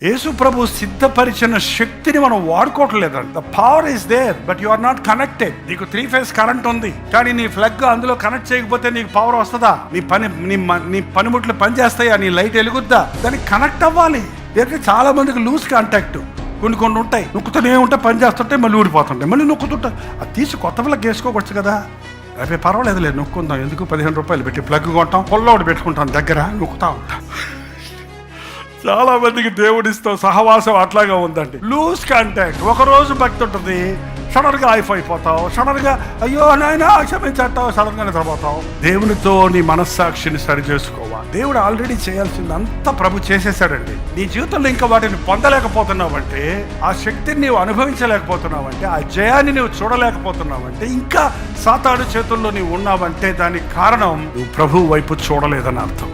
యేసు ప్రభు సిద్ధపరిచిన శక్తిని మనం వాడుకోవట్లేదండి. The power is there but you are not connected. నీకు 3 ఫేజ్ కరెంట్ ఉంది, కానీ నీ ప్లగ్ అందులో కనెక్ట్ చేయకపోతే నీకు పవర్ వస్తుందా? నీ పనిముట్లు పనిచేస్తాయా? నీ లైట్ వెలుగుద్దా? దానికి కనెక్ట్ అవ్వాలి. అంటే చాలా మందికి లూజ్ కాంటాక్ట్ కొన్ని ఉంటాయి, నొక్కుతూనే ఉంటాయి, పని చేస్తుంటాయి, మళ్ళీ ఊడిపోతుంటాయి, మళ్ళీ నొక్కుతుంటాయి. అది తీసి కొత్త పిల్లకి వేసుకోవచ్చు కదా. అవి పర్వాలేదు, లేదు నొక్కుందాం, ఎందుకు 15 రూపాయలు పెట్టి ప్లగ్ కొంటాం, పొల్లోడు పెట్టుకుంటాం, దగ్గర నొక్కుతా ఉంటాం. చాలా మందికి దేవుడితో సహవాసం అట్లాగా ఉందండి. Loose contact. ఒకరోజు భక్తి ఉంటుంది, సడన్గా ఆఫ్ అయిపోతావు, సడన్గా అయ్యో నాయన క్షమించట్టావు, సడన్గా నిద్రపోతావు. దేవునితో నీ మనస్సాక్షిని సరి చేసుకోవాలి. దేవుడు ఆల్రెడీ చేయాల్సిందంతా ప్రభు చేసేసాడండి. నీ జీవితంలో ఇంకా వాటిని పొందలేకపోతున్నావంటే, ఆ శక్తిని నీవు అనుభవించలేకపోతున్నావంటే, ఆ జయాన్ని నువ్వు చూడలేకపోతున్నావంటే, ఇంకా సాతాను చేతుల్లో నీవు ఉన్నావంటే దానికి కారణం నువ్వు ప్రభు వైపు చూడలేదని అర్థం.